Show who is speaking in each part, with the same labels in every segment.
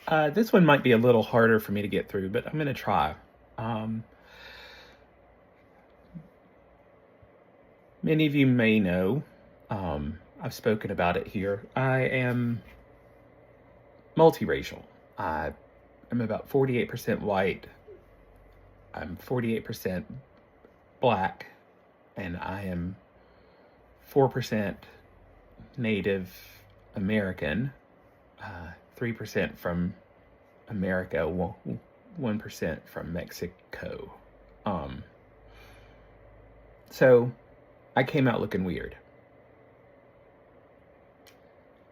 Speaker 1: This one might be a little harder for me to get through, but I'm going to try. Um, Many of you may know, I've spoken about it here. I am multiracial. I am about 48% white. I'm 48% black, and I am 4% Native American, 3% from America, 1% from Mexico. So I came out looking weird.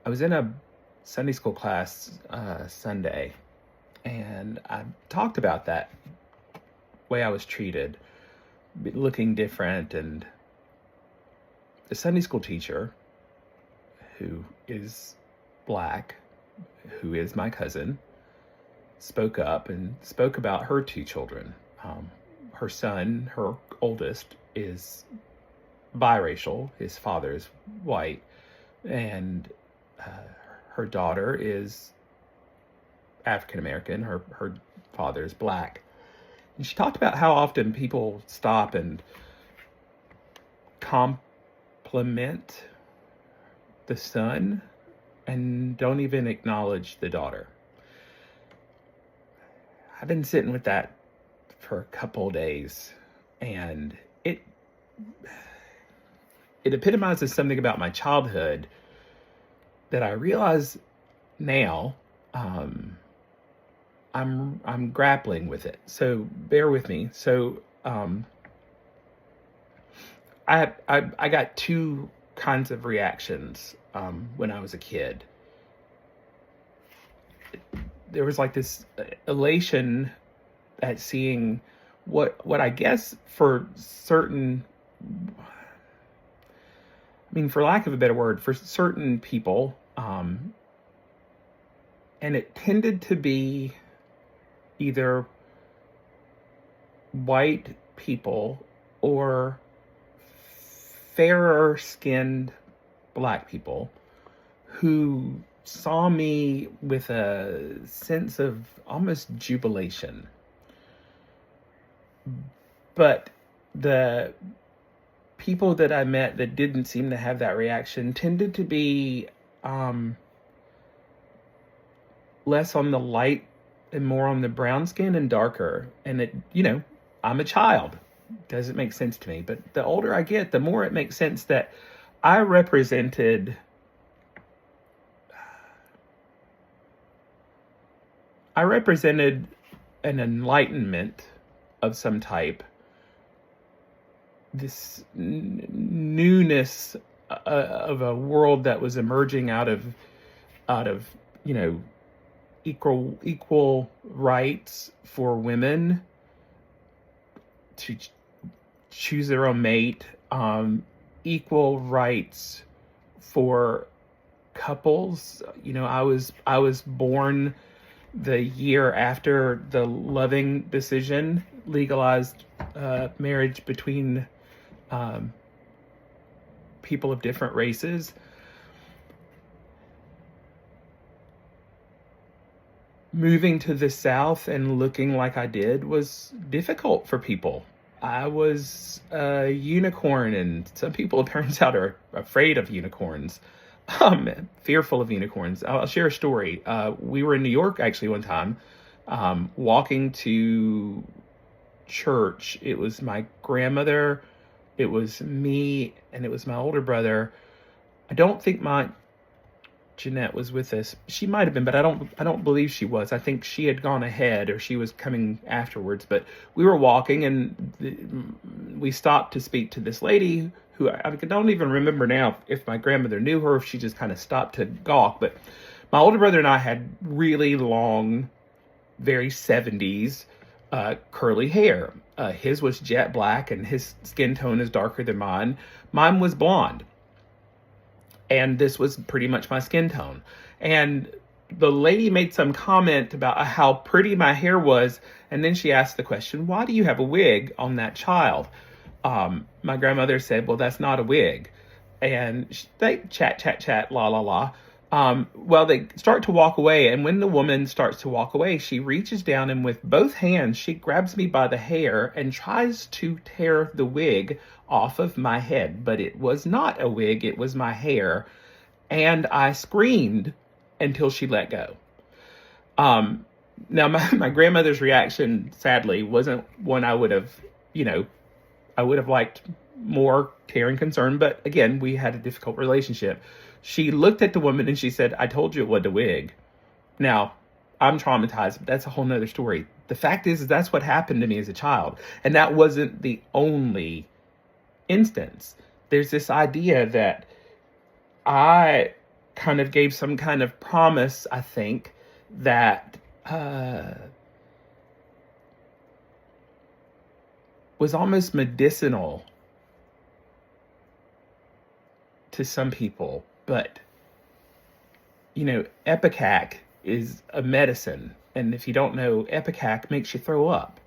Speaker 1: I was in a Sunday school class Sunday, and I talked about that way I was treated, looking different, and the Sunday school teacher, who is black, who is my cousin, spoke up and spoke about her two children. Her son, her oldest, is biracial. His father is white, and her daughter is African American. Her father is black. And she talked about how often people stop and compliment the son and don't even acknowledge the daughter. I've been sitting with that for a couple days, and it epitomizes something about my childhood that I realize now. I'm grappling with it, so bear with me. So I got two kinds of reactions when I was a kid. There was like this elation at seeing what I guess for certain, for lack of a better word, for certain people, and it tended to be either white people or fairer skinned black people who saw me with a sense of almost jubilation. But the people that I met that didn't seem to have that reaction tended to be less on the light and more on the brown skin and darker. And it, I'm a child. Doesn't make sense to me. But the older I get, the more it makes sense that I represented an enlightenment of some type, this newness of a world that was emerging out of equal rights for women to choose their own mate, equal rights for couples. I was born the year after the Loving decision legalized marriage between people of different races. Moving to the South and looking like I did was difficult for people. I was a unicorn, and some people, it turns out, are afraid of unicorns, fearful of unicorns. I'll share a story. We were in New York actually one time, walking to church. It was my grandmother, it was me, and it was my older brother. I don't think my Jeanette was with us. She might have been, but I don't believe she was. I think she had gone ahead, or she was coming afterwards. But we were walking, and we stopped to speak to this lady who I don't even remember now if my grandmother knew her, if she just kind of stopped to gawk. But my older brother and I had really long, very 70s curly hair. His was jet black, and his skin tone is darker than mine. Mine was blonde. And this was pretty much my skin tone. And the lady made some comment about how pretty my hair was. And then she asked the question, why do you have a wig on that child? My grandmother said, well, that's not a wig. And they chat, la, la, la. Well, they start to walk away, and when the woman starts to walk away, she reaches down and with both hands, she grabs me by the hair and tries to tear the wig off of my head. But it was not a wig, it was my hair. And I screamed until she let go. Now, my grandmother's reaction, sadly, wasn't one I would have, I would have liked more care and concern. But again, we had a difficult relationship. She looked at the woman and she said, "I told you it wasn't a wig." Now, I'm traumatized, but that's a whole nother story. The fact is that's what happened to me as a child. And that wasn't the only instance. There's this idea that I kind of gave some kind of promise, I think, that was almost medicinal to some people. But, Epicac is a medicine. And if you don't know, Epicac makes you throw up.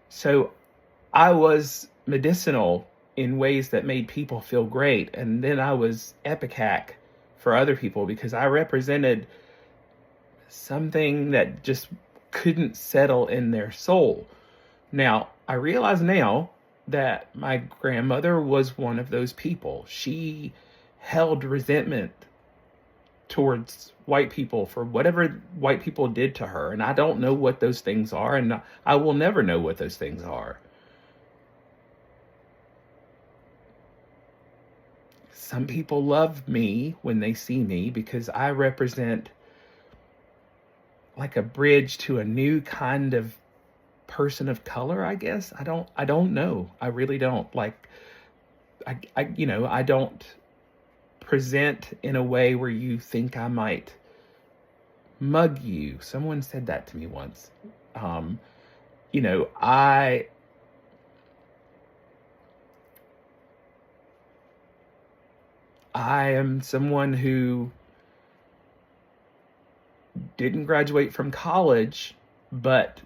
Speaker 1: So I was medicinal in ways that made people feel great. And then I was Epicac for other people because I represented something that just couldn't settle in their soul. Now, I realize now that my grandmother was one of those people. She held resentment towards white people for whatever white people did to her. And I don't know what those things are, and I will never know what those things are. Some people love me when they see me because I represent like a bridge to a new kind of person of color, I guess. I don't know. I really don't. Like, I don't present in a way where you think I might mug you. Someone said that to me once. I am someone who didn't graduate from college, but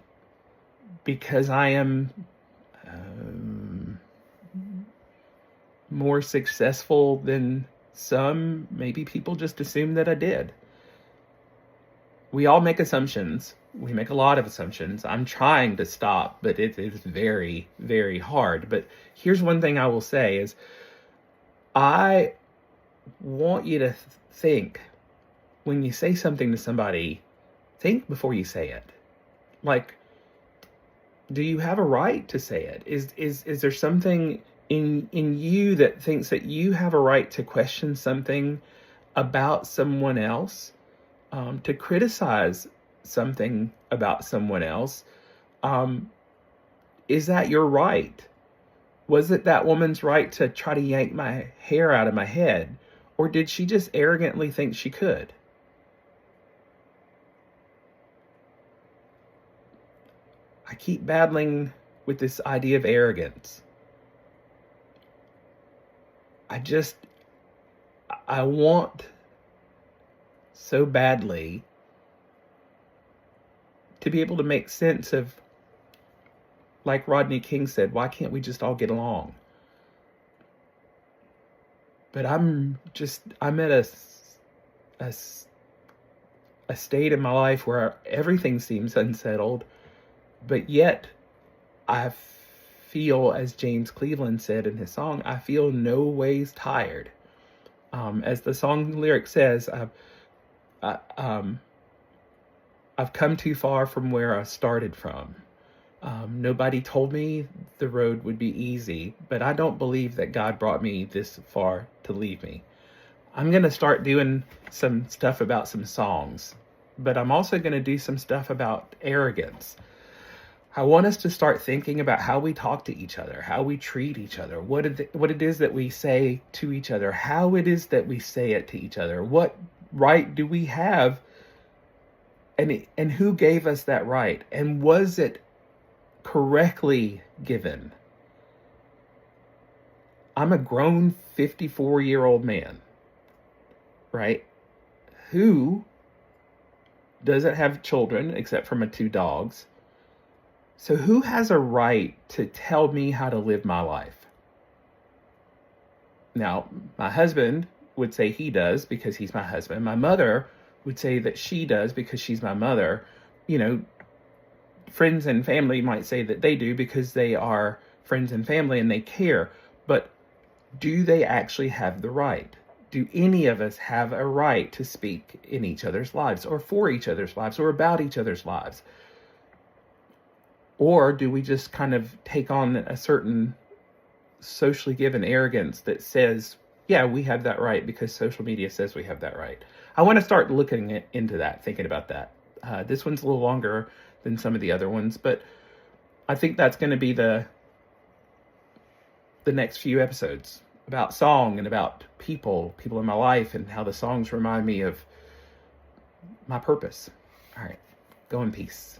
Speaker 1: because I am more successful than some, maybe people just assume that I did. We all make assumptions. We make a lot of assumptions. I'm trying to stop, but it is very, very hard. But here's one thing I will say is I want you to think when you say something to somebody, think before you say it. Like, do you have a right to say it? Is there something in you that thinks that you have a right to question something about someone else, to criticize something about someone else? Is that your right? Was it that woman's right to try to yank my hair out of my head? Or did she just arrogantly think she could? I keep battling with this idea of arrogance. I want so badly to be able to make sense of, like Rodney King said, why can't we just all get along? But I'm at a state in my life where everything seems unsettled, but yet I feel, as James Cleveland said in his song, I feel no ways tired. As the song lyric says, I've come too far from where I started from. Nobody told me the road would be easy, but I don't believe that God brought me this far to leave me. I'm going to start doing some stuff about some songs, but I'm also going to do some stuff about arrogance. I want us to start thinking about how we talk to each other, how we treat each other, what it is that we say to each other, how it is that we say it to each other. What right do we have? And who gave us that right? And was it correctly given? I'm a grown 54-year-old man, right? Who doesn't have children except for my 2 dogs. So who has a right to tell me how to live my life? Now, my husband would say he does because he's my husband. My mother would say that she does because she's my mother. You know, friends and family might say that they do because they are friends and family and they care. But do they actually have the right? Do any of us have a right to speak in each other's lives or for each other's lives or about each other's lives? Or do we just kind of take on a certain socially given arrogance that says, yeah, we have that right because social media says we have that right? I want to start looking into that, thinking about that. This one's a little longer than some of the other ones, but I think that's going to be the next few episodes about song and about people in my life and how the songs remind me of my purpose. All right, go in peace.